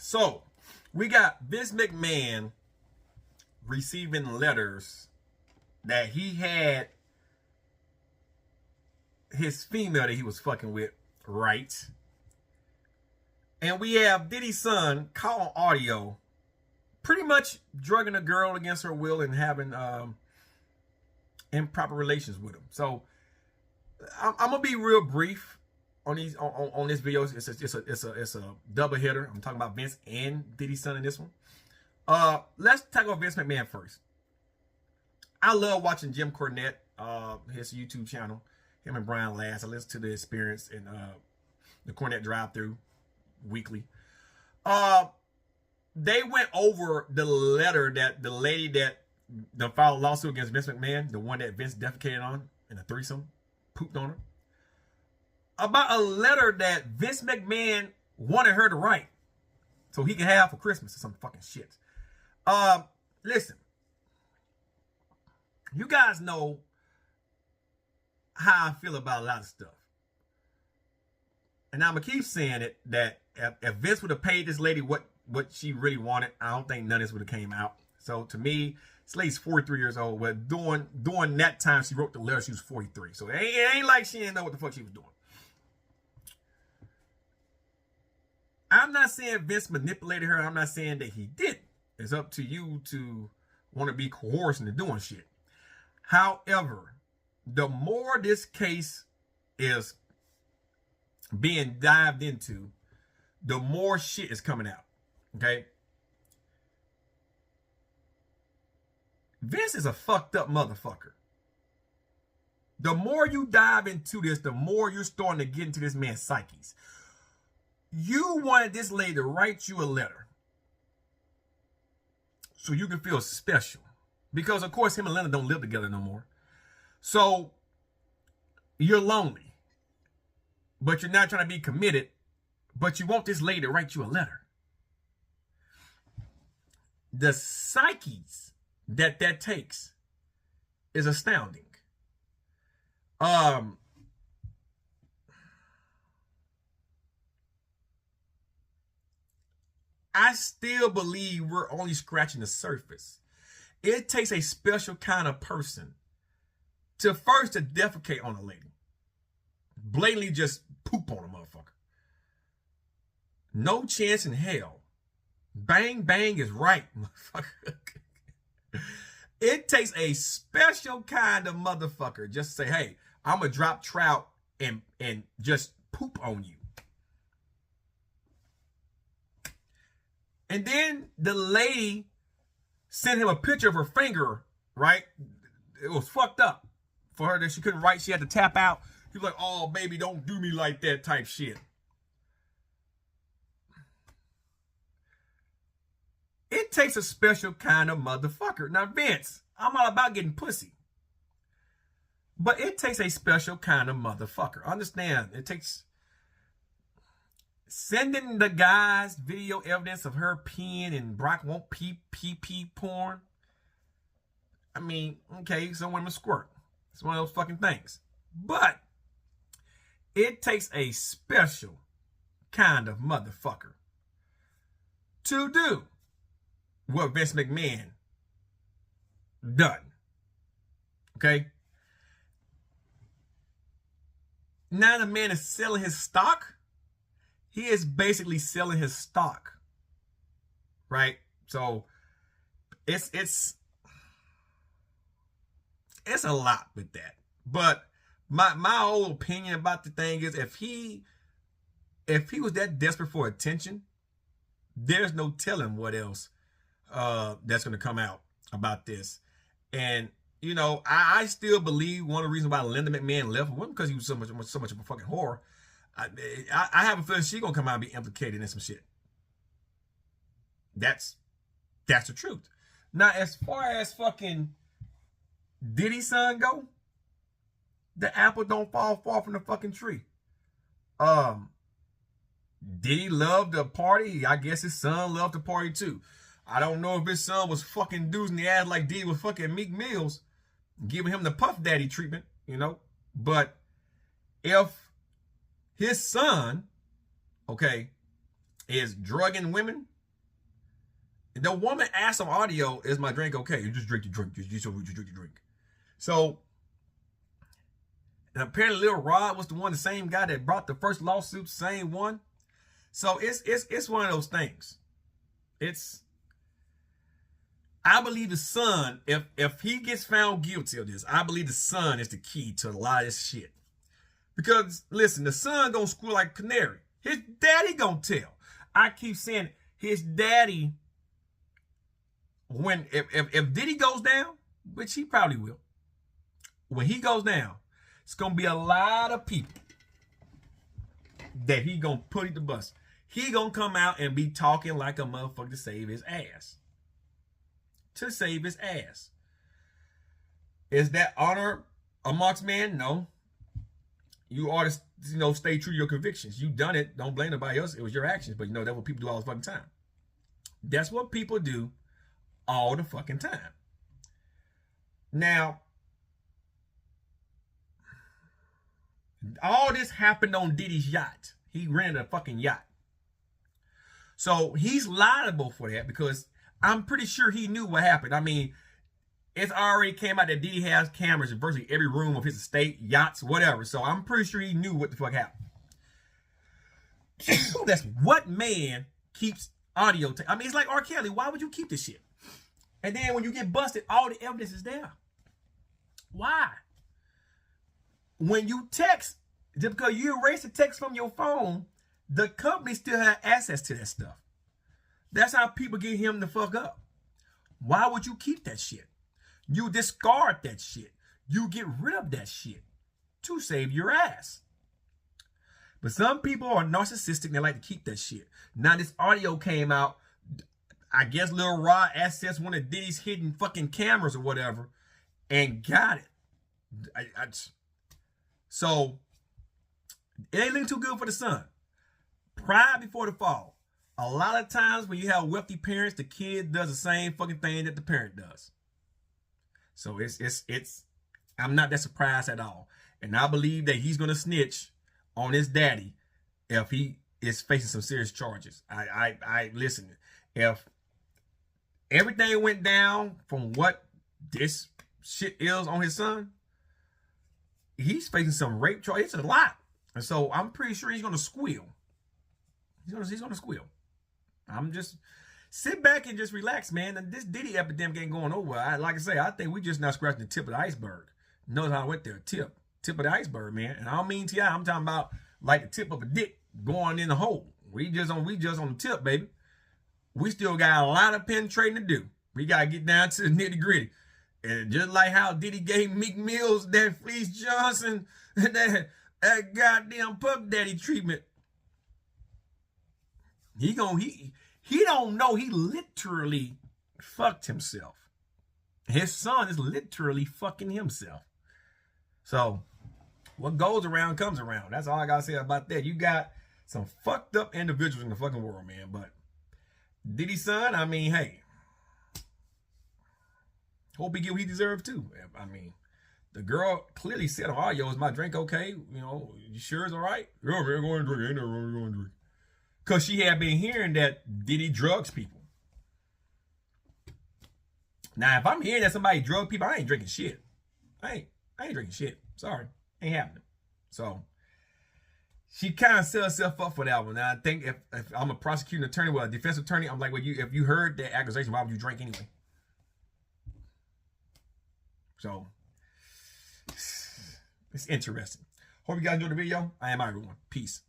So we got Vince McMahon receiving letters that he had his female that he was fucking with right. And we have Diddy's son caught on audio pretty much drugging a girl against her will and having improper relations with him. So I'm gonna be real brief on these on this video. It's a double hitter. I'm talking about Vince and Diddy's son in this one. Let's talk about Vince McMahon first. I love watching Jim Cornette, his YouTube channel, him and Brian Last. I listen to the Experience and the Cornette Drive-Thru weekly. They went over the letter that the lady that filed a lawsuit against Vince McMahon, the one that Vince defecated on in a threesome, pooped on her, about a letter that Vince McMahon wanted her to write so he could have for Christmas or some fucking shit. Listen, you guys know how I feel about a lot of stuff. And I'm going to keep saying it, that if Vince would have paid this lady what she really wanted, I don't think none of this would have came out. So to me, this lady's 43 years old. But during that time she wrote the letter, she was 43. So it ain't like she didn't know what the fuck she was doing. I'm not saying Vince manipulated her. I'm not saying that he did. It's up to you to want to be coerced into doing shit. However, the more this case is being dived into, the more shit is coming out. Okay? Vince is a fucked up motherfucker. The more you dive into this, the more you're starting to get into this man's psyches. You wanted this lady to write you a letter so you can feel special. Because, of course, him and Linda don't live together no more. So, you're lonely. But you're not trying to be committed. But you want this lady to write you a letter. The psyches that takes is astounding. I still believe we're only scratching the surface. It takes a special kind of person to first to defecate on a lady. Blatantly just poop on a motherfucker. No chance in hell. Bang, bang is right, motherfucker. It takes a special kind of motherfucker just to say, hey, I'm going to drop trout and just poop on you. And then the lady sent him a picture of her finger, right? It was fucked up for her that she couldn't write. She had to tap out. He was like, oh, baby, don't do me like that type shit. It takes a special kind of motherfucker. Now, Vince, I'm all about getting pussy. But it takes a special kind of motherfucker. Understand, it takes sending the guys video evidence of her peeing and Brock won't pee porn. I mean, okay, some women squirt. It's one of those fucking things. But it takes a special kind of motherfucker to do what Vince McMahon done. Okay? Now the man is selling his stock. He is basically selling his stock. Right? So it's a lot with that. But my whole opinion about the thing is if he was that desperate for attention, there's no telling what else that's going to come out about this. And you know, I still believe one of the reasons why Linda McMahon left wasn't because he was so much of a fucking whore. I have a feeling she's gonna come out and be implicated in some shit. That's the truth. Now, as far as fucking Diddy's son go, the apple don't fall far from the fucking tree. Diddy loved the party. I guess his son loved the party too. I don't know if his son was fucking dudes in the ass like Diddy was fucking Meek Mills, giving him the Puff Daddy treatment, you know. But if his son, okay, is drugging women. The woman asked on audio, "Is my drink okay?" You just drink your drink. Just drink your drink. So, and apparently Lil Rod was the same guy that brought the first lawsuit, same one. So it's one of those things. I believe the son, if he gets found guilty of this, I believe the son is the key to a lot of this shit. Because listen, the son gonna squeal like a canary. His daddy gonna tell. I keep saying his daddy. If Diddy goes down, which he probably will, when he goes down, it's gonna be a lot of people that he gonna put in the bus. He gonna come out and be talking like a motherfucker to save his ass. To save his ass. Is that honor amongst men? No. You ought to, stay true to your convictions. You done it. Don't blame nobody else. It was your actions. But that's what people do all the fucking time. That's what people do all the fucking time. Now, all this happened on Diddy's yacht. He rented a fucking yacht. So he's liable for that because I'm pretty sure he knew what happened. I mean, it's already came out that Diddy has cameras in virtually every room of his estate, yachts, whatever. So I'm pretty sure he knew what the fuck happened. That's what man keeps audio tape. I mean, it's like R. Kelly. Why would you keep this shit? And then when you get busted, all the evidence is there. Why? When you text, just because you erase the text from your phone, the company still has access to that stuff. That's how people get him the fuck up. Why would you keep that shit? You discard that shit. You get rid of that shit to save your ass. But some people are narcissistic. They like to keep that shit. Now this audio came out. I guess Lil Rod accessed one of Diddy's hidden fucking cameras or whatever and got it. So it ain't looking too good for the son. Pride before the fall. A lot of times when you have wealthy parents, the kid does the same fucking thing that the parent does. So I'm not that surprised at all. And I believe that he's gonna snitch on his daddy if he is facing some serious charges. I listen, if everything went down from what this shit is on his son, he's facing some rape charges. It's a lot. And so I'm pretty sure he's gonna squeal. He's gonna squeal. I'm just sit back and just relax, man. And this Diddy epidemic ain't going over. Like I say, I think we just not scratching the tip of the iceberg. Notice how I went there. Tip of the iceberg, man. And I don't mean T.I. I'm talking about like the tip of a dick going in the hole. We just on the tip, baby. We still got a lot of penetrating to do. We gotta get down to the nitty gritty. And just like how Diddy gave Meek Mills that Fleece Johnson, that goddamn Puff Daddy treatment. He don't know he literally fucked himself. His son is literally fucking himself. So what goes around comes around. That's all I gotta say about that. You got some fucked up individuals in the fucking world, man. But Diddy's son, I mean, hey, hope he get what he deserves too. I mean, the girl clearly said on audio, "Is my drink okay? You sure it's all right?" "Yeah, man, go and drink. Ain't no wrong, go and drink." Because she had been hearing that Diddy drugs people. Now, if I'm hearing that somebody drug people, I ain't drinking shit. I ain't drinking shit. Sorry. Ain't happening. So, she kind of set herself up for that one. Now, I think if I'm a prosecuting attorney, well, a defense attorney, I'm like, well, if you heard that accusation, why would you drink anyway? So, it's interesting. Hope you guys enjoyed the video. I am everyone. Peace.